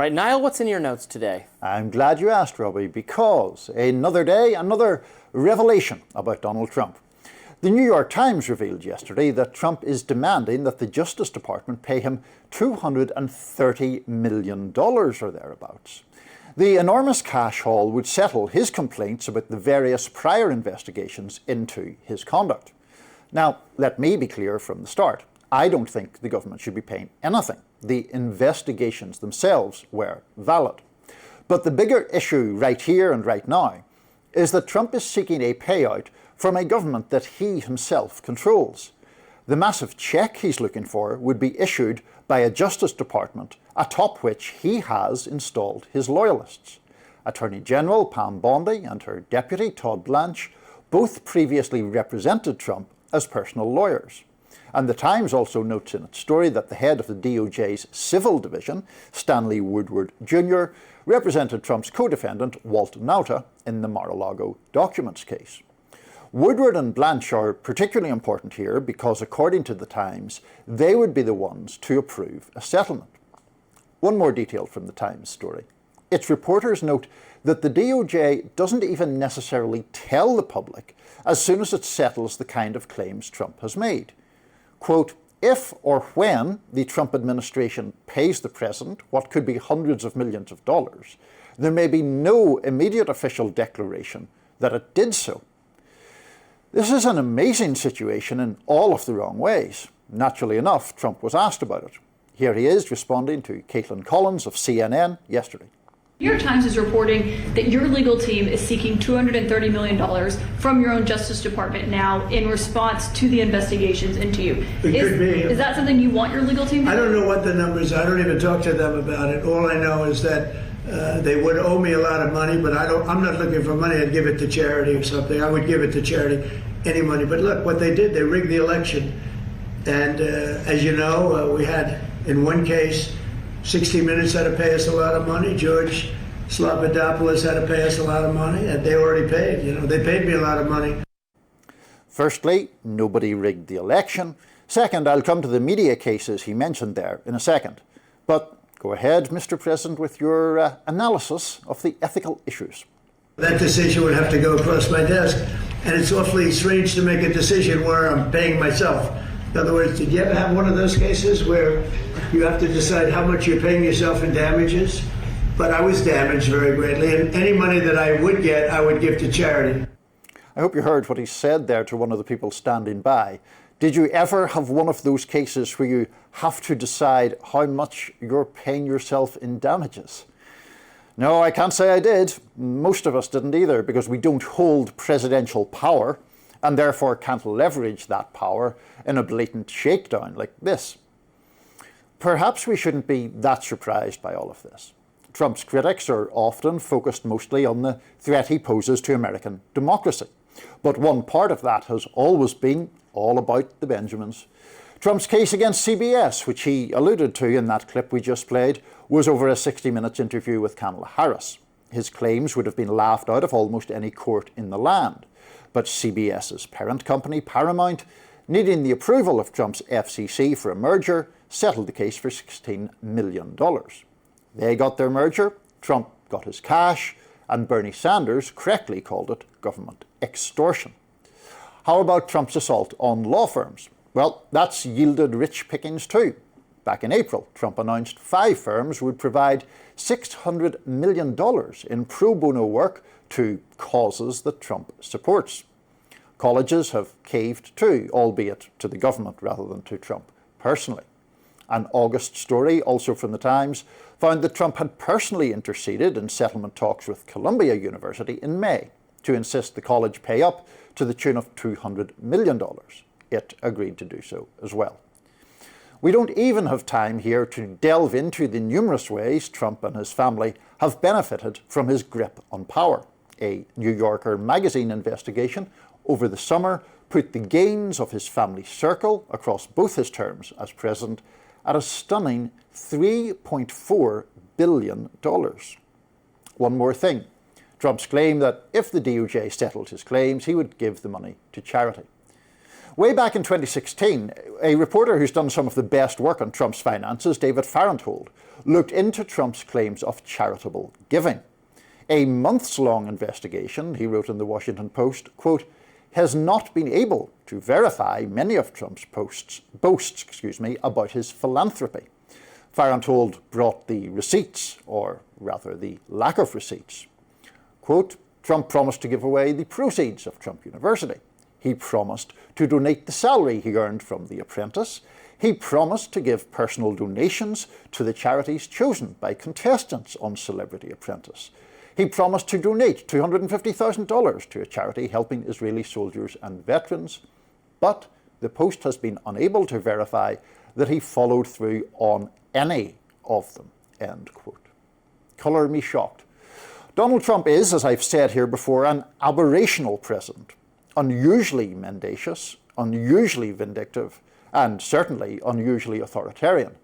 right, Niall, what's in your notes today? I'm glad you asked, Robbie, because another day, another revelation about Donald Trump. The New York Times revealed yesterday that Trump is demanding that the Justice Department pay him $230 million or thereabouts. The enormous cash haul would settle his complaints about the various prior investigations into his conduct. Now, let me be clear from the start. I don't think the government should be paying anything. The investigations themselves were valid. But the bigger issue right here and right now is that Trump is seeking a payout from a government that he himself controls. The massive check he's looking for would be issued by a Justice Department atop which he has installed his loyalists. Attorney General Pam Bondi and her deputy Todd Blanche both previously represented Trump as personal lawyers. And the Times also notes in its story that the head of the DOJ's Civil Division, Stanley Woodward Jr., represented Trump's co-defendant Walt Nauta in the Mar-a-Lago documents case. Woodward and Blanche are particularly important here because, according to the Times, they would be the ones to approve a settlement. One more detail from the Times story. Its reporters note that the DOJ doesn't even necessarily tell the public as soon as it settles the kind of claims Trump has made. Quote, if or when the Trump administration pays the president what could be hundreds of millions of dollars, there may be no immediate official declaration that it did so. This is an amazing situation in all of the wrong ways. Naturally enough, Trump was asked about it. Here he is responding to Caitlin Collins of CNN yesterday. The New York Times is reporting that your legal team is seeking $230 million from your own Justice Department now in response to the investigations into you. It could be. Is that something you want your legal team to do? I don't know what the numbers are. I don't even talk to them about it. All I know is that they would owe me a lot of money, but I'm not looking for money. I'd give it to charity or something. I would give it to charity, any money. But look, what they did, they rigged the election. And as you know, we had, in one case, 60 Minutes had to pay us a lot of money. George Slobodanopoulos had to pay us a lot of money, and they already paid. You know, they paid me a lot of money. Firstly, nobody rigged the election. Second, I'll come to the media cases he mentioned there in a second. But go ahead, Mr. President, with your analysis of the ethical issues. That decision would have to go across my desk, and it's awfully strange to make a decision where I'm paying myself. In other words, did you ever have one of those cases where you have to decide how much you're paying yourself in damages? But I was damaged very greatly, and any money that I would get, I would give to charity. I hope you heard what he said there to one of the people standing by. Did you ever have one of those cases where you have to decide how much you're paying yourself in damages? No, I can't say I did. Most of us didn't either, because we don't hold presidential power and therefore can't leverage that power in a blatant shakedown like this. Perhaps we shouldn't be that surprised by all of this. Trump's critics are often focused mostly on the threat he poses to American democracy. But one part of that has always been all about the Benjamins. Trump's case against CBS, which he alluded to in that clip we just played, was over a 60 Minutes interview with Kamala Harris. His claims would have been laughed out of almost any court in the land. But CBS's parent company, Paramount, needing the approval of Trump's FCC for a merger, settled the case for $16 million. They got their merger, Trump got his cash, and Bernie Sanders correctly called it government extortion. How about Trump's assault on law firms? Well, that's yielded rich pickings too. Back in April, Trump announced 5 firms would provide $600 million in pro bono work to causes that Trump supports. Colleges have caved too, albeit to the government rather than to Trump personally. An August story, also from the Times, found that Trump had personally interceded in settlement talks with Columbia University in May to insist the college pay up to the tune of $200 million. It agreed to do so as well. We don't even have time here to delve into the numerous ways Trump and his family have benefited from his grip on power. A New Yorker magazine investigation over the summer put the gains of his family circle across both his terms as president at a stunning $3.4 billion. One more thing. Trump's claim that if the DOJ settled his claims, he would give the money to charity. Way back in 2016, a reporter who's done some of the best work on Trump's finances, David Farenthold, looked into Trump's claims of charitable giving. A months-long investigation, he wrote in the Washington Post, quote, has not been able to verify many of Trump's boasts about his philanthropy. Fire Untold brought the receipts, or rather the lack of receipts. Quote, Trump promised to give away the proceeds of Trump University. He promised to donate the salary he earned from The Apprentice. He promised to give personal donations to the charities chosen by contestants on Celebrity Apprentice. He promised to donate $250,000 to a charity helping Israeli soldiers and veterans, but the Post has been unable to verify that he followed through on any of them, end quote. Colour me shocked. Donald Trump is, as I've said here before, an aberrational president, unusually mendacious, unusually vindictive, and certainly unusually authoritarian.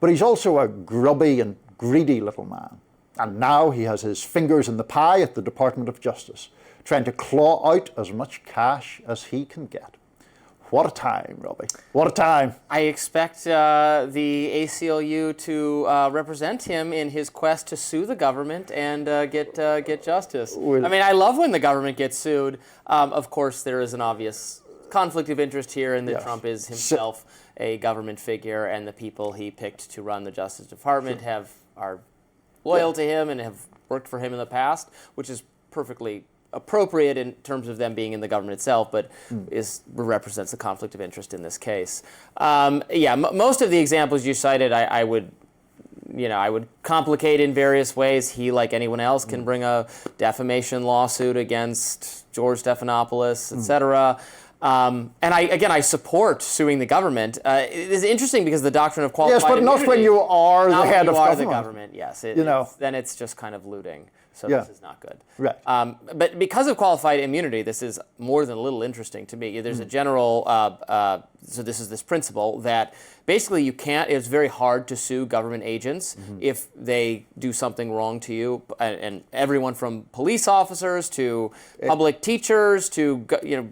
But he's also a grubby and greedy little man. And now he has his fingers in the pie at the Department of Justice, trying to claw out as much cash as he can get. What a time, Robbie. What a time. I expect the ACLU to represent him in his quest to sue the government and get justice. I mean, I love when the government gets sued. Of course, there is an obvious conflict of interest here in that yes. Trump is himself a government figure, and the people he picked to run the Justice Department sure. are loyal to him and have worked for him in the past, which is perfectly appropriate in terms of them being in the government itself, but represents the conflict of interest in this case. Most of the examples you cited, I would complicate in various ways. He, like anyone else, can bring a defamation lawsuit against George Stephanopoulos, etc. And I support suing the government. It is interesting because the doctrine of qualified immunity... Yes, but not when you are the head of government. The government, yes. Then it's just kind of looting. So this is not good. Right. But because of qualified immunity, this is more than a little interesting to me. There's a general... so this is this principle that basically it's very hard to sue government agents if they do something wrong to you, and everyone from police officers to public teachers to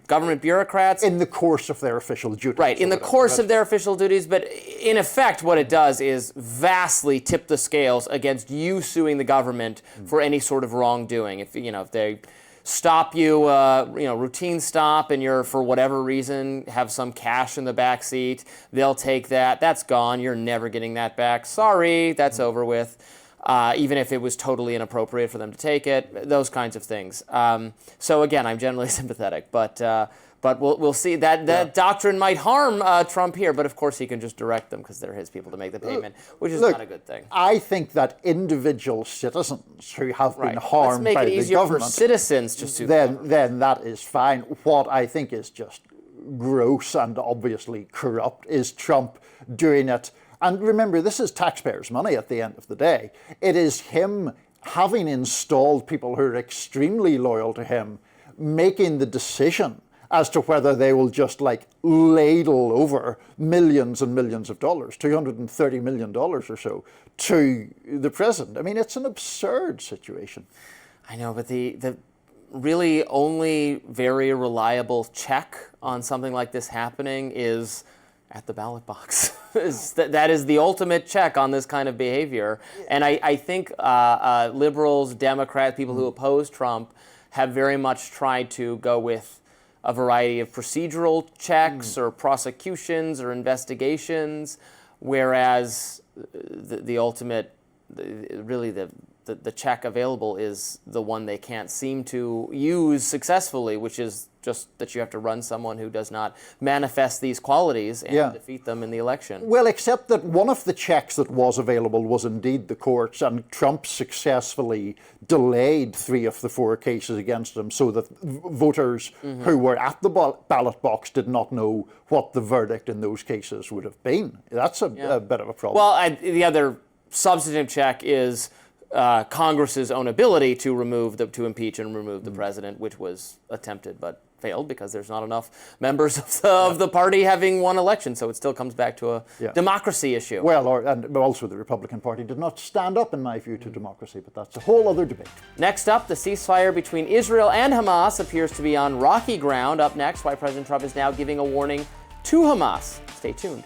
government bureaucrats. In the course of their official duties. Right, in the course of their official duties, but in effect what it does is vastly tip the scales against you suing the government for any sort of wrongdoing. If they stop you, routine stop, and you're, for whatever reason, have some cash in the back seat, they'll take that. That's gone. You're never getting that back. Sorry, that's over with. Even if it was totally inappropriate for them to take it, those kinds of things. So again, I'm generally sympathetic, but we'll see. That doctrine might harm Trump here, but of course he can just direct them because they're his people to make the payment, which is not a good thing. I think that individual citizens who have been harmed by the government... Let's make it easier for citizens to sue then that is fine. What I think is just gross and obviously corrupt is Trump doing it. And remember, this is taxpayers' money at the end of the day. It is him having installed people who are extremely loyal to him, making the decision as to whether they will just ladle over millions and millions of dollars, $230 million or so, to the president. I mean, it's an absurd situation. I know, but the really only very reliable check on something like this happening is at the ballot box. That is the ultimate check on this kind of behavior. And I think liberals, Democrats, people who oppose Trump have very much tried to go with a variety of procedural checks or prosecutions or investigations, whereas the ultimate, the check available is the one they can't seem to use successfully, which is just that you have to run someone who does not manifest these qualities and defeat them in the election. Well, except that one of the checks that was available was indeed the courts, and Trump successfully delayed 3 of the 4 cases against him so that voters who were at the ballot box did not know what the verdict in those cases would have been. That's a bit of a problem. Well, the other substantive check is Congress's own ability to impeach and remove the president, which was attempted but failed because there's not enough members of the party having won election. So it still comes back to a democracy issue. Well, and also the Republican Party did not stand up, in my view, to democracy, but that's a whole other debate. Next up, the ceasefire between Israel and Hamas appears to be on rocky ground. Up next, why President Trump is now giving a warning to Hamas. Stay tuned.